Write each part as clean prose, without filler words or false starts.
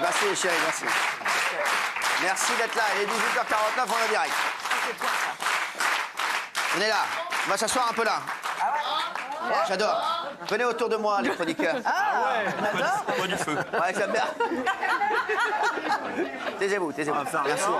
Merci, chérie, merci. Merci d'être là. Il est 18h49, on est direct. Venez là. On va s'asseoir un peu là. J'adore. Venez autour de moi, les chroniqueurs. Ah ouais, on adore. Pas du feu. Ouais, j'aime bien. Taisez-vous, taisez-vous. Bien sûr.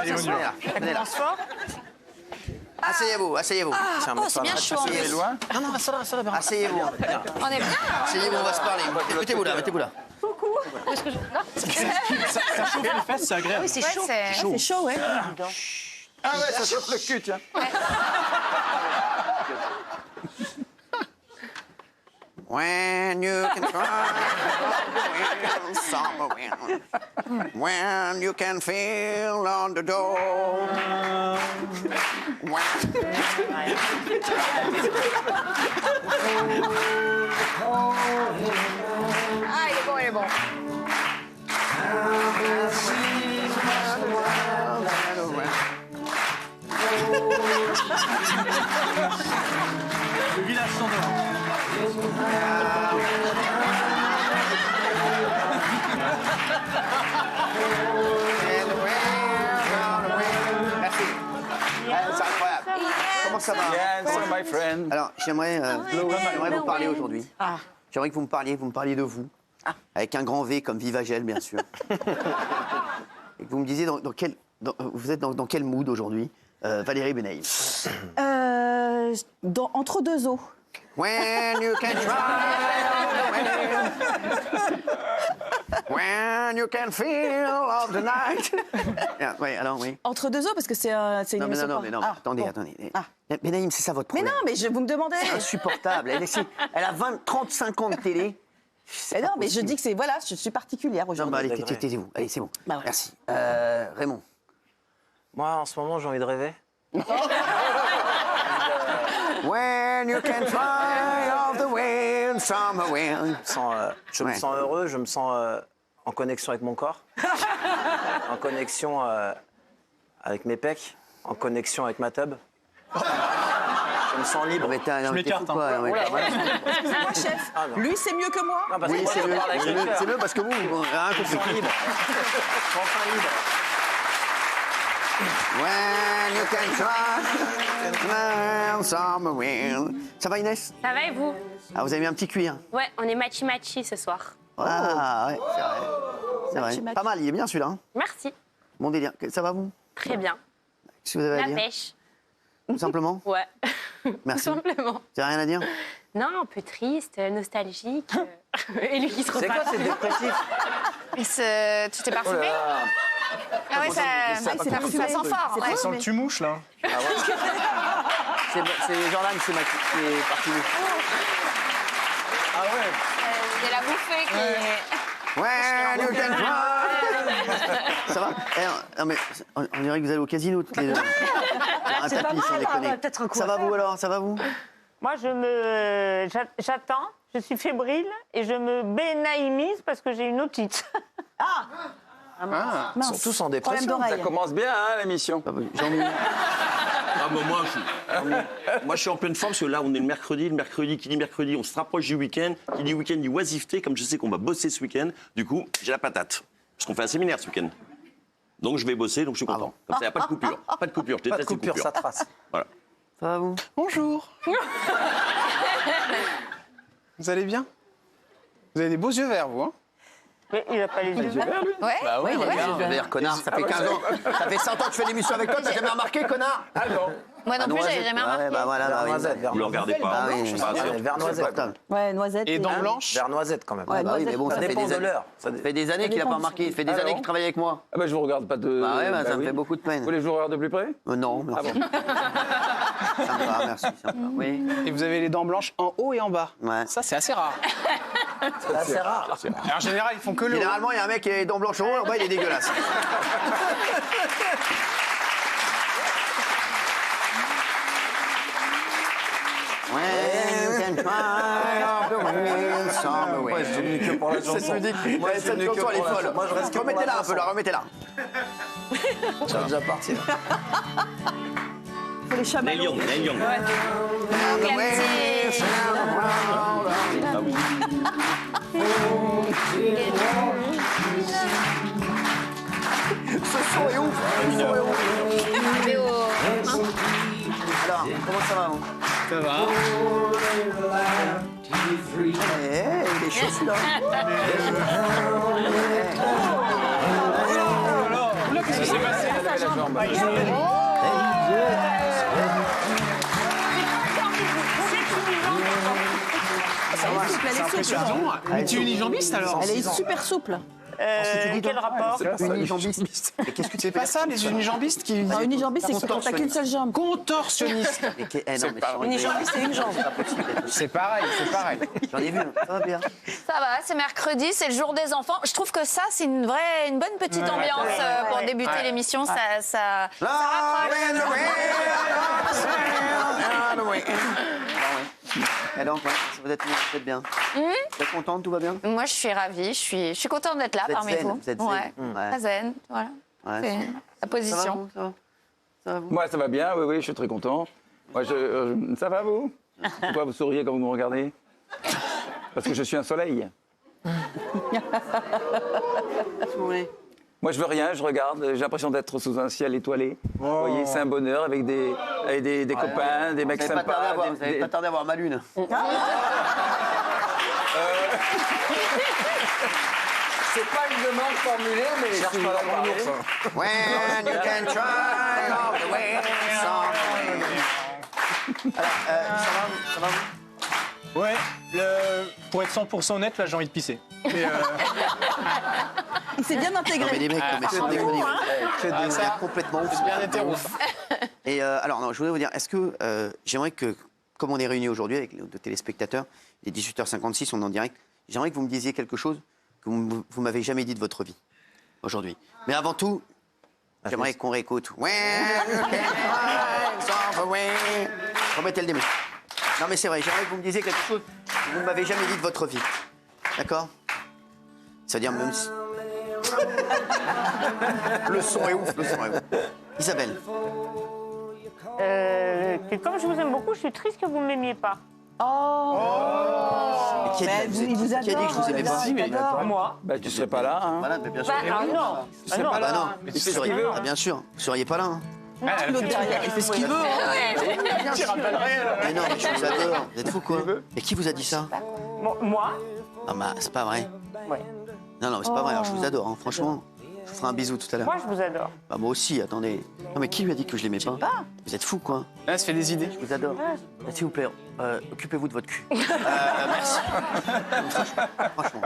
Venez là. Venez là. Asseyez-vous, asseyez-vous. Oh, c'est bien chaud. Loin. Non, non, reste là, Bernard. Asseyez-vous. On est bien. Asseyez-vous, on va se parler. Mettez-vous là, mettez-vous là. Ça chauffe les fesses, c'est agréable. Oui, c'est chaud. C'est chaud, ouais. Ah ouais, ça chauffe le cul, tiens. When you can try summer wind, when you can feel on the door, Ah, il est bon, il est bon. Le village s'endort. Merci. C'est incroyable. Comment ça va? Yes, my friend. Alors, j'aimerais vous parler aujourd'hui. J'aimerais que vous me parliez de vous. Avec un grand V comme Vivagel, bien sûr. Et que vous me disiez vous êtes dans quel mood aujourd'hui, Valérie Benaïm? Entre deux eaux. When you can try, when you can feel of the night. Oui, alors oui. Entre deux eaux, parce que c'est une Non, mais émission. non, Ah, attendez, bon. attendez. Ah. Benaïm, c'est ça votre Mais problème. non, mais vous me demandez. C'est insupportable. Elle a 35 ans de télé. Mais non, mais je dis que c'est. Voilà, je suis particulière Non, aujourd'hui. bah allez, taisez-vous. Allez, c'est bon. Bah ouais. Merci. Raymond. Moi, en ce moment, j'ai envie de rêver. When you can try of the wind, summer wind. Je me sens heureux, je me sens en connexion avec mon corps, en connexion avec mes pecs, en connexion avec ma tub. Je me sens libre. Je m'écarte, Excusez-moi, chef. Ah, non. Lui, c'est mieux que moi. Non, parce que Oui, moi, c'est je mieux. parle avec le cœur. C'est mieux parce que vous, rien Je me compris. sens libre. Je suis enfin libre. When you can try, summer wind. Ça va, Inès? Ça va et vous? Ah, vous avez mis un petit cuir. Ouais, on est matchy-matchy ce soir. Ah, ouais, c'est vrai. C'est vrai. Matchy. Pas mal, il est bien celui-là. Hein. Merci. Bon délire. Ça va, vous? Très bien. Qu'est-ce que vous avez à La dire? pêche. Tout simplement? Ouais. Merci. Tout simplement. Vous avez rien à dire? Non, un peu triste, nostalgique. Et lui qui se C'est quoi, repasse. c'est dépressif? Tu t'es parfumé? Ah ouais, ça sent fort. Ouais. Ça sent que tu mouches, là. C'est Jordan, c'est parti. Ah ouais. Il y a la bouffée qui est... When you can try. Ça va? Non mais on dirait que vous allez au casino toutes les deux. Un tapis sans déconner. Ça va vous alors? Ça va vous? Moi, j'attends, je suis fébrile et je me bénaïmise parce que j'ai une otite. Ils sont tous en dépression. Problème d'oreille. Commence bien, hein, l'émission. Jean-Louis. Ah bah moi, je suis en pleine forme parce que là, on est le mercredi. Le mercredi, qui dit mercredi, on se rapproche du week-end. Qui dit week-end, dit oisiveté. Comme je sais qu'on va bosser ce week-end, du coup, j'ai la patate. Parce qu'on fait un séminaire ce week-end. Donc je vais bosser, donc je suis content. Comme ça, il n'y a pas de coupure. Pas de coupure, je Pas de déteste les coupure, coupures. ça trace. Voilà. Ça va vous? Bonjour. Vous allez bien? Vous avez des beaux yeux verts, vous, hein? Mais il n'a pas les yeux verts. Ouais. Bah ouais, Je veux dire, connard, ça fait 15 ans. Ça fait 100 ans que je fais l'émission avec toi, t'as jamais remarqué, connard? Ah non. Moi non plus, j'avais jamais remarqué. Ouais, bah voilà, Vert bah oui. noisette, vert Vous ne le regardez pas. Ah oui, je suis pas sûr. vert noisette. Insupportable. Ouais, noisette. Et dents Hein? blanches? Vert noisette quand même. Ouais, Bah oui, mais bon, Ça ça fait dépend des de années. l'heure. Ça fait des années qu'il n'a pas remarqué. Ça fait des Ah années bon qu'il travaille avec moi. Ah bah je vous regarde pas de... Bah ouais, bah, ça me oui. fait beaucoup de peine. Vous voulez que je vous regarde de plus près? Non, Ah merci. bon. Ça me va, merci. Ça me va. Oui. Et vous avez les dents blanches en haut et en bas? Ouais. Ça, c'est assez rare. C'est assez rare. Et en général, ils font que le haut. Généralement, il y a un mec qui a les dents blanches en haut, en bas, il est dégueulasse. When you can try of the wind, summer wind. Moi, je suis venu que pour la chanson. Cette musique, Moi, je suis cette venu que chanson, elle est pour la folle. chanson. Moi, je reste que pour la Remettez-la un peu, chanson. là, remettez-la. Ça va déjà partir. Faut les chamallows. Neil Young, Neil Young. The wind, summer wind. Ah oui. son est ouf. Le son est ouf. Arrivé au... Alors, comment ça va, vous? Ça va. Il est chaud, celui-là. Qu'est-ce qui s'est passé? Elle est souple. Mais tu es unijambiste alors? Elle est super souple. Quel rapport? Unijambiste. Et qu'est-ce que tu C'est pas ça, les unijambistes qui... Un unijambiste, c'est quand t'as qu'une seule jambe. Contorsionniste. Unijambiste, c'est une jambe. C'est pareil, c'est pareil. J'en ai vu, ça va bien. Ça va, c'est mercredi, c'est le jour des enfants. Je trouve que ça, c'est une bonne petite ambiance pour débuter l'émission. Ça rapproche. Et donc, vous êtes bien. Vous êtes contente, tout va bien? Moi, je suis ravie. Je suis contente d'être là Vous êtes parmi zen, vous. vous êtes zen. Ouais. Ouais. Très zen, voilà. Ouais, C'est la Ça va, position. vous, ça va? Ça va, vous? Moi, ça va bien, oui, je suis très content. Moi, ça va, vous? Pourquoi vous souriez quand vous me regardez? Parce que je suis un soleil. Qu'est-ce que vous voulez? Moi, je veux rien, je regarde, j'ai l'impression d'être sous un ciel étoilé. Vous voyez, c'est un bonheur avec des copains, des mecs Vous n'avez sympas. pas tardé à voir ma lune. C'est pas une demande formulée, mais je cherche pas la parler. When you can try all the way Alors, ça va vous? Ouais, pour être 100% honnête, là, j'ai envie de pisser. Mais, Il s'est bien Non, intégré. mais les mecs, mais sans déconner. C'est complètement ouf. c'est bien hétéro. Et alors, non, je voulais vous dire, est-ce que j'aimerais que, comme on est réunis aujourd'hui avec nos téléspectateurs, il est 18h56, on est en direct, j'aimerais que vous me disiez quelque chose que vous m'avez jamais dit de votre vie aujourd'hui. Mais avant tout, j'aimerais qu'on réécoute. Remettez le début. Non, mais c'est vrai, j'aimerais que vous me disiez quelque chose que vous ne m'avez jamais dit de votre vie. D'accord? C'est-à-dire même si... Le son est ouf, le son est ouf. Isabelle. Que comme je vous aime beaucoup, je suis triste que vous ne m'aimiez pas. Mais qui a dit, il vous qui a dit que je vous aimais pas? adore, il adore. Moi. Bah, tu serais pas là, hein. Voilà, mais bien sûr. Bah, ah non. Tu serais pas Bah là. non, Mais tu fais ce qu'il veut. Ah, bien sûr, vous seriez pas là. Hein. L'autre derrière, il fait ce qu'il veut. Mais non, mais je vous adore. Vous êtes fou quoi? Et qui vous a dit ça? Moi. Non, mais c'est pas vrai. Ouais. Non, non, mais c'est pas vrai. Alors, je vous adore, hein, franchement. Je vous ferai un bisou tout à l'heure. Moi, je vous adore. Bah, moi aussi, attendez. Non, mais qui lui a dit que je l'aimais pas? Vous êtes fou quoi? Là, ça fait des idées. Je vous adore. S'il vous plaît, occupez-vous de votre cul. Merci. Franchement,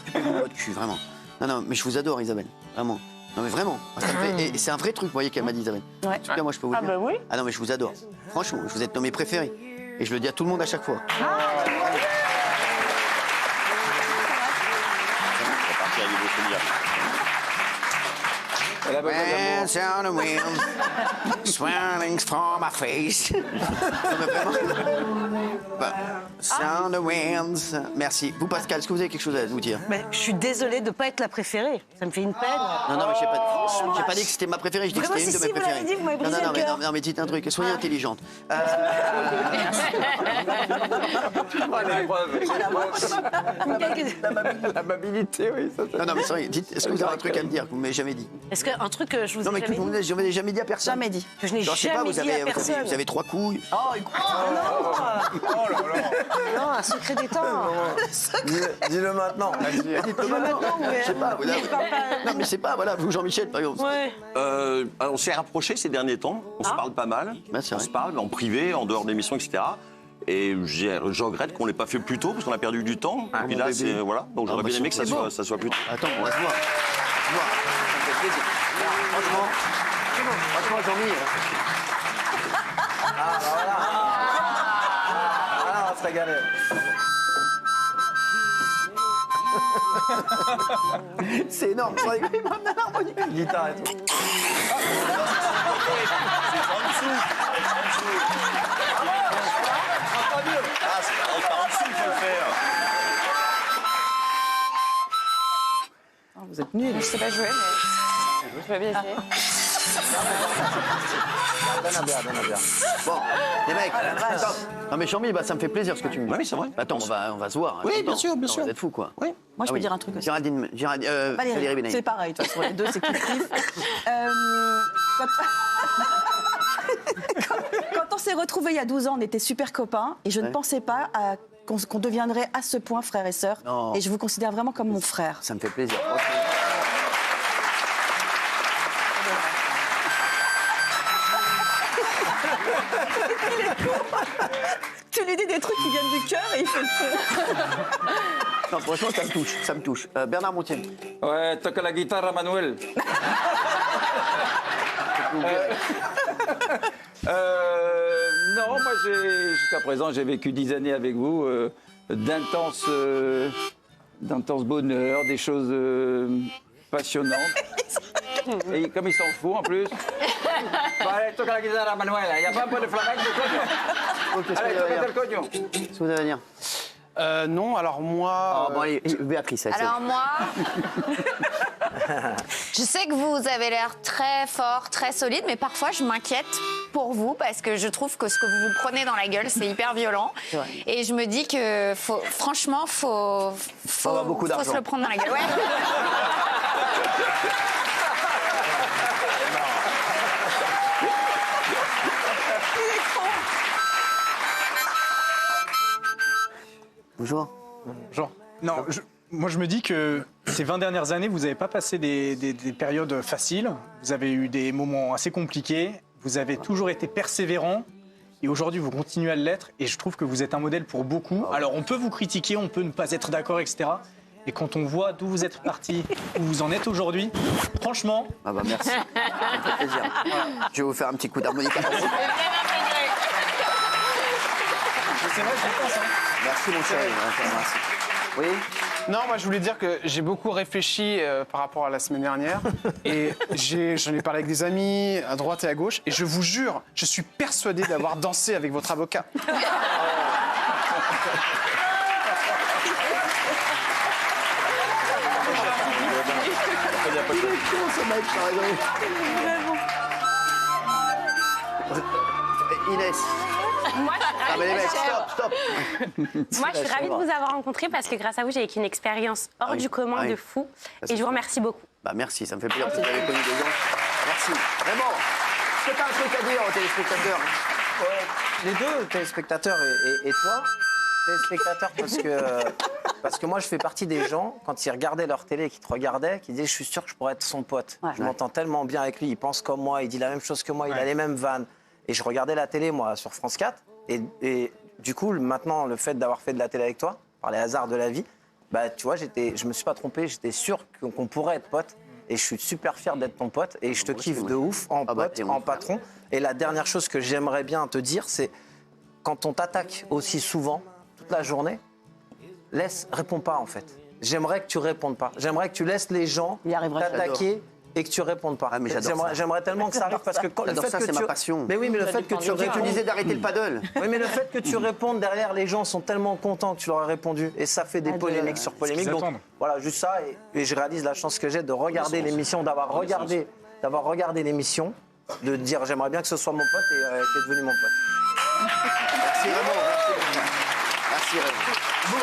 occupez-vous de votre cul, vraiment. Non, non, mais je vous adore, Isabelle. Vraiment. Non, mais vraiment. Ça me fait- et c'est un vrai truc, vous voyez, qu'elle m'a dit, Isabelle. Ouais. En tout cas, moi, je peux vous le Ah dire. bah oui. Ah non, mais je vous adore. Franchement, vous êtes dans mes préférés. Et je le dis à tout le monde à chaque fois. On va partir avec des beaux souvenirs. Elle a besoin d'amour. Hands on the wheels, swelling from my face. Non, mais vraiment. Bah, sound the winds. Merci. Vous, Pascal, est-ce que vous avez quelque chose à nous dire? Mais je suis désolée de ne pas être la préférée. Ça me fait une peine. Non, non, mais j'ai pas dit que c'était ma préférée, je dis que Vraiment, c'était une de si, mes vous l'avez préférées. dit, vous m'avez Non, brisé non, le mais, cœur. non, mais dites un truc, soyez intelligente. L'amabilité, oui, ça. Non, non, mais sérieux, dites, est-ce que vous avez un truc à me dire que vous ne m'avez jamais dit? Est-ce qu'un truc que je vous Non, ai mais que jamais vous dit n'avez jamais dit à personne. Jamais dit. Que je n'ai Genre, je sais pas, jamais vous dit à avez, personne. vous avez 3 couilles. Oh, écoute. Non, un secret d'État. Dis-le maintenant. Dites-le maintenant. Je sais pas, vous avez... Non, mais je sais pas, voilà, vous, Jean-Michel, par exemple. Ouais. On s'est rapprochés ces derniers temps. On se parle pas mal. Bah, c'est On vrai. se parle en privé, en dehors d'émissions, etc. Et je regrette qu'on l'ait pas fait plus tôt parce qu'on a perdu du temps. Et puis là, c'est voilà. Donc j'aurais bien aimé que ça soit plus tôt. Attends, on va se voir. On va se voir. Ça me fait plaisir. Franchement, Jean-Mi. Ah, on va se régaler. C'est énorme. Il m'a amené l'harmonica. Guitare et tout. Ah, c'est en dessous qu'il faut le faire. Vous êtes nuls. Je sais pas jouer, mais je vais bien essayer. Bon, les mecs, stop. Non mais Chambi, bah, ça me fait plaisir ce que tu me dis. Oui, c'est vrai. Attends, on va se voir. hein, Oui, tout le bien temps. sûr, bien Non, sûr. Vous êtes fous, quoi. Oui. Moi, je peux dire un truc aussi. Valérie Benaï. C'est pareil, de toute façon, les deux, c'est kiff-kiff. Quand on s'est retrouvés il y a 12 ans, on était super copains et je ne pensais pas qu'on deviendrait à ce point frères et sœurs. Non. Et je vous considère vraiment comme mon frère. Ça me fait plaisir. Tu lui dis des trucs qui viennent du cœur et il fait le feu. Non, franchement, ça me touche. Bernard Montiel. Ouais, toca la guitare, Manuel. Non, moi, jusqu'à présent, j'ai vécu 10 années avec vous, d'intense bonheur, des choses passionnantes. Et comme ils sont fous en plus. Allez, toca la guitare, Manuel. Il n'y a pas un peu de flamenco, coño. Allez, toca el coño. Est-ce que vous allez venir Non, alors moi... Bon, allez, Béatrice, elle Alors moi, je sais que vous avez l'air très fort, très solide, mais parfois je m'inquiète pour vous parce que je trouve que ce que vous vous prenez dans la gueule, c'est hyper violent. Et je me dis que franchement, faut avoir beaucoup se d'argent. le prendre dans la gueule. Ouais. Bonjour. Genre, non, moi je me dis que ces 20 dernières années, vous n'avez pas passé des périodes faciles. Vous avez eu des moments assez compliqués. Vous avez toujours été persévérant. Et aujourd'hui, vous continuez à l'être. Et je trouve que vous êtes un modèle pour beaucoup. Alors, on peut vous critiquer, on peut ne pas être d'accord, etc. Et quand on voit d'où vous êtes parti, où vous en êtes aujourd'hui, franchement... Ah bah merci, ça me fait plaisir. Je vais vous faire un petit coup d'harmonica. C'est vrai, je pense. Merci mon chéri, merci. Oui. Non, moi je voulais dire que j'ai beaucoup réfléchi par rapport à la semaine dernière et j'en ai parlé avec des amis à droite et à gauche et je vous jure, je suis persuadé d'avoir dansé avec votre avocat. Il est con ce mec, t'as raison. Inès. Moi, Ah mais les mecs, stop. Moi, je suis ravie de vous avoir rencontré parce que grâce à vous, j'ai vécu une expérience hors du commun de fou. Et je vous remercie beaucoup. Bah merci, ça me fait plaisir que vous avez connu des gens. Merci. Vraiment. Est-ce que t'as un truc à dire aux téléspectateurs? Les deux, téléspectateurs et toi. Téléspectateurs parce que moi je fais partie des gens, quand ils regardaient leur télé, qui te regardaient, qui disaient je suis sûr que je pourrais être son pote. Je m'entends tellement bien avec lui, il pense comme moi, il dit la même chose que moi, il a les mêmes vannes. Et je regardais la télé moi sur France 4 et du coup maintenant le fait d'avoir fait de la télé avec toi, par les hasards de la vie, bah tu vois je me suis pas trompé, j'étais sûr qu'on pourrait être pote. Et je suis super fier d'être ton pote et je te kiffe de ouf en pote, en patron. Et la dernière chose que j'aimerais bien te dire, c'est quand on t'attaque aussi souvent, toute la journée, réponds pas en fait. J'aimerais que tu répondes pas. J'aimerais que tu laisses les gens t'attaquer et que tu répondes pas. Ah, mais j'aimerais tellement que ça arrive parce que le fait que c'est ma passion. Mais oui, mais le fait que tu répondes... Tu disais d'arrêter le paddle. Oui, mais le fait que tu répondes derrière, les gens sont tellement contents que tu leur as répondu et ça fait des polémiques sur polémiques. Donc voilà, juste ça et je réalise la chance que j'ai de regarder l'émission, d'avoir regardé l'émission, de dire j'aimerais bien que ce soit mon pote et qui est devenu mon pote. Merci vraiment. Merci Raymond. Bon.